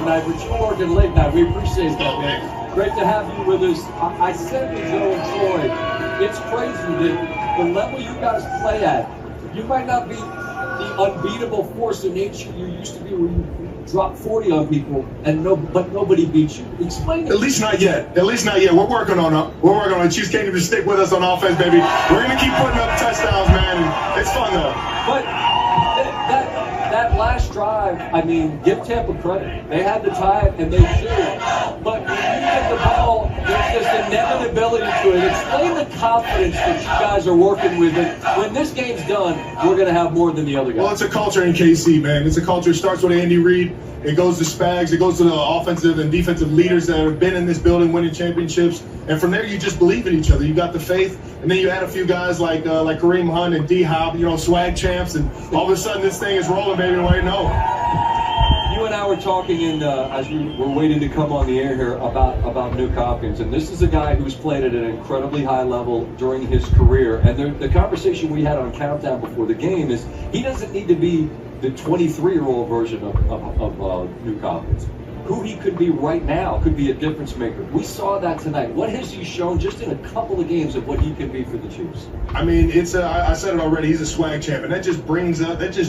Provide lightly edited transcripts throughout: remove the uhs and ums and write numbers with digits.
tonight, but you're working late night. We appreciate that, man. Great to have you with us. I said to Joe and Troy, it's crazy that the level you guys play at, you might not be the unbeatable force of nature you used to be, where you drop 40 on people but nobody beats you. Explain it. At least not yet. At least not yet. We're working on it. We're working on it. Chiefs can't even stick with us on offense, baby. We're gonna keep putting up touchdowns, man. And it's fun though. But that last drive, I mean, give Tampa credit. They had the time and they should. But when you get the ball, there's just inevitability to it. Explain the confidence that you guys are working with. And when this game's done, we're going to have more than the other guys. Well, it's a culture in KC, man. It's a culture. It starts with Andy Reid. It goes to Spags. It goes to the offensive and defensive leaders that have been in this building winning championships. And from there, you just believe in each other. You got the faith. And then you add a few guys like Kareem Hunt and D-Hop, swag champs. And all of a sudden, this thing is rolling, baby. Right now. You and I were talking as we were waiting to come on the air here about Nuke Hopkins, and this is a guy who's played at an incredibly high level during his career. And the conversation we had on Countdown before the game is he doesn't need to be the 23-year-old version of Nuke Hopkins. Who he could be right now could be a difference maker. We saw that tonight. What has he shown just in a couple of games of what he can be for the Chiefs? I mean, I said it already, he's a swag champ, and that just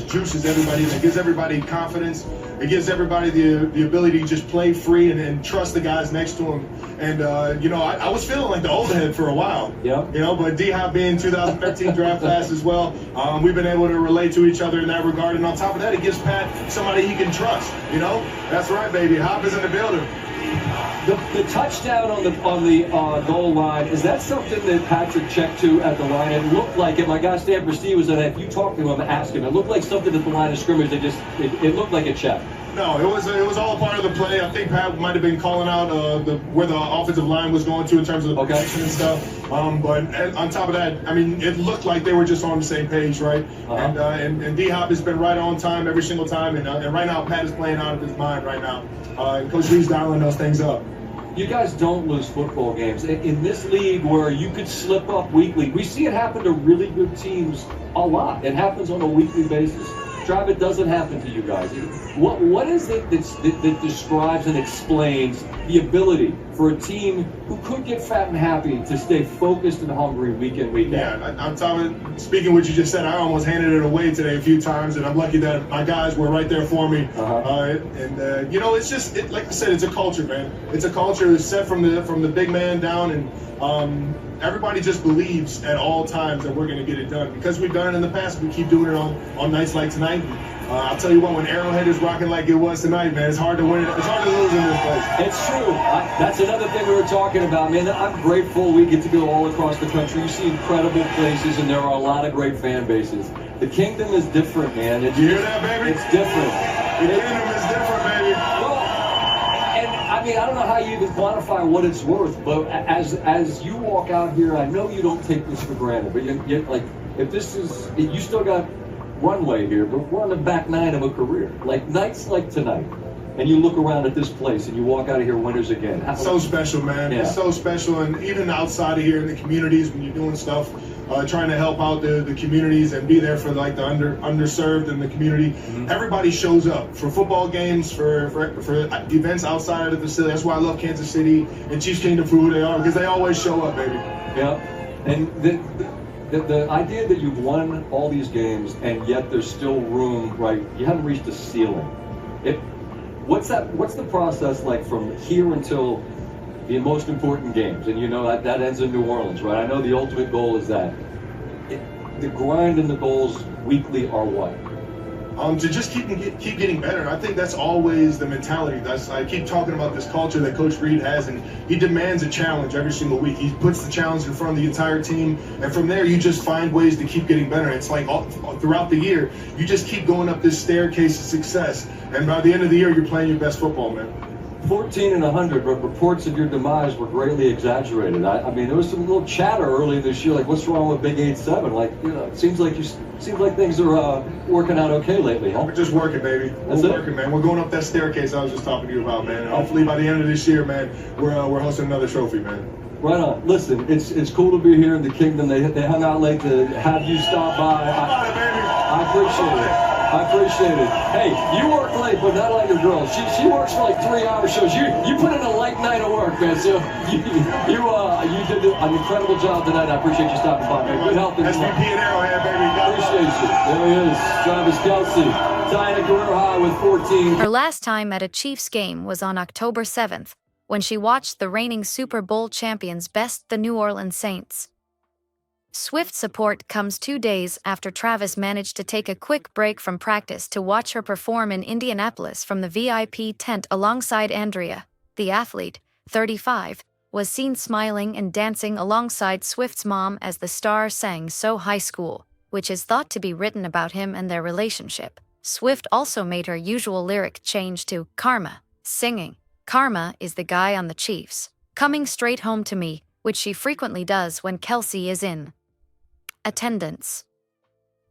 juices everybody, and it gives everybody confidence. It gives everybody the ability to just play free and trust the guys next to him. And, I was feeling like the old head for a while. Yeah. But D-Hop being 2013 draft class as well, we've been able to relate to each other in that regard. And on top of that, it gives Pat somebody he can trust, That's right, baby. Hop is in the building. The touchdown on the goal line, is that something that Patrick checked to at the line? It looked like it. My guy Stanford Steve was in it. If you talk to him, ask him. It looked like something at the line of scrimmage. It looked like a check. No, it was all part of the play. I think Pat might have been calling out where the offensive line was going to in terms of the protection and stuff. But on top of that, I mean, it looked like they were just on the same page, right? And D-Hop has been right on time every single time. And right now, Pat is playing out of his mind right now. And Coach Reed's dialing those things up. You guys don't lose football games. In this league where you could slip up weekly, we see it happen to really good teams a lot. It happens on a weekly basis. Trav, it doesn't happen to you guys. What is it that describes and explains the ability for a team who could get fat and happy to stay focused and hungry week in, week out? Yeah, on top of speaking what you just said, I almost handed it away today a few times, and I'm lucky that my guys were right there for me. It's just like I said, it's a culture, man. It's a culture set from the big man down, and everybody just believes at all times that we're going to get it done. Because we've done it in the past, we keep doing it on nights like tonight. I'll tell you what, when Arrowhead is rocking like it was tonight, man, it's hard to win. It's hard to lose in this place. It's true. That's another thing we were talking about, man. I'm grateful we get to go all across the country. You see incredible places, and there are a lot of great fan bases. The Kingdom is different, man. You hear that, baby? It's different. The Kingdom is different, baby. Well, and I mean, I don't know how you even quantify what it's worth, but as you walk out here, I know you don't take this for granted, but you're like, if this is, you still got runway here, but we're on the back nine of a career. Like nights like tonight, and you look around at this place and you walk out of here winners again. So special, man. Yeah. It's so special, and even outside of here in the communities when you're doing stuff, trying to help out the communities and be there for like the underserved in the community. Mm-hmm. Everybody shows up for football games, for events outside of the facility. That's why I love Kansas City and Chiefs Kingdom for who they are, because they always show up, baby. Yeah, and the idea that you've won all these games and yet there's still room, right? You haven't reached the ceiling. What's the process like from here until the most important games? And that ends in New Orleans, right? I know the ultimate goal is that. The grind and the goals weekly are what? To just keep getting better. And I think that's always the mentality. I keep talking about this culture that Coach Reed has, and he demands a challenge every single week. He puts the challenge in front of the entire team, and from there you just find ways to keep getting better. It's like all throughout the year, you just keep going up this staircase of success, and by the end of the year, you're playing your best football, man. 14-100, but reports of your demise were greatly exaggerated. I mean, there was some little chatter early this year, like, what's wrong with Big 8-7? Like, it seems like things are working out okay lately, huh? We're just working, baby. We're working, man. We're going up that staircase I was just talking to you about, man. And hopefully by the end of this year, man, we're hosting another trophy, man. Right on. Listen, it's cool to be here in the Kingdom. They hung out late to have you stop by. Come on, baby. I appreciate it. I appreciate it. Hey, you work late, but not like your girl. She works for like 3-hour shows. You put in a late night of work, man. So you did an incredible job tonight. I appreciate you stopping by, man. Good health. SVP and Arrowhead, baby. Appreciate you. There he is, Travis Kelce, tying a career high with 14. Her last time at a Chiefs game was on October 7th, when she watched the reigning Super Bowl champions best the New Orleans Saints. Swift support comes 2 days after Travis managed to take a quick break from practice to watch her perform in Indianapolis from the VIP tent alongside Andrea. The athlete, 35, was seen smiling and dancing alongside Swift's mom as the star sang So High School, which is thought to be written about him and their relationship. Swift also made her usual lyric change to Karma, singing, "Karma is the guy on the Chiefs, coming straight home to me," which she frequently does when Kelce is in attendance.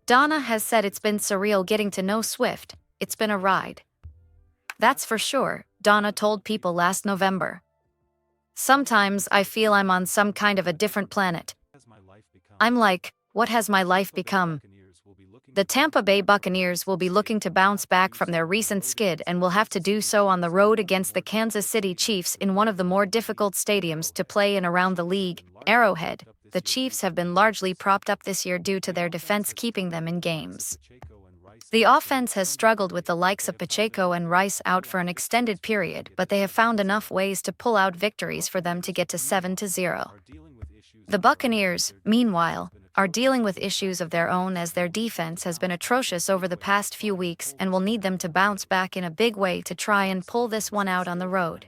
Donna has said it's been surreal getting to know Swift. It's been a ride. That's for sure, Donna told People last November. "Sometimes I feel I'm on some kind of a different planet. I'm like, what has my life become?" The Tampa Bay Buccaneers will be looking to bounce back from their recent skid and will have to do so on the road against the Kansas City Chiefs in one of the more difficult stadiums to play in around the league, Arrowhead. The Chiefs have been largely propped up this year due to their defense keeping them in games. The offense has struggled with the likes of Pacheco and Rice out for an extended period, but they have found enough ways to pull out victories for them to get to 7-0. The Buccaneers, meanwhile, are dealing with issues of their own as their defense has been atrocious over the past few weeks and will need them to bounce back in a big way to try and pull this one out on the road.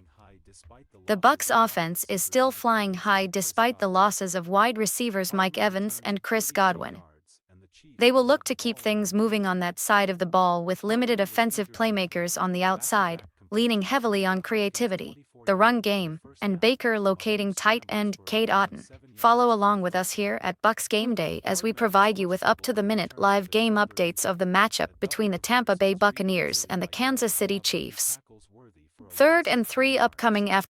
The Bucs' offense is still flying high despite the losses of wide receivers Mike Evans and Chris Godwin. They will look to keep things moving on that side of the ball with limited offensive playmakers on the outside, leaning heavily on creativity, the run game, and Baker locating tight end Cade Otton. Follow along with us here at Bucs Game Day as we provide you with up-to-the-minute live game updates of the matchup between the Tampa Bay Buccaneers and the Kansas City Chiefs. 3rd and 3 upcoming after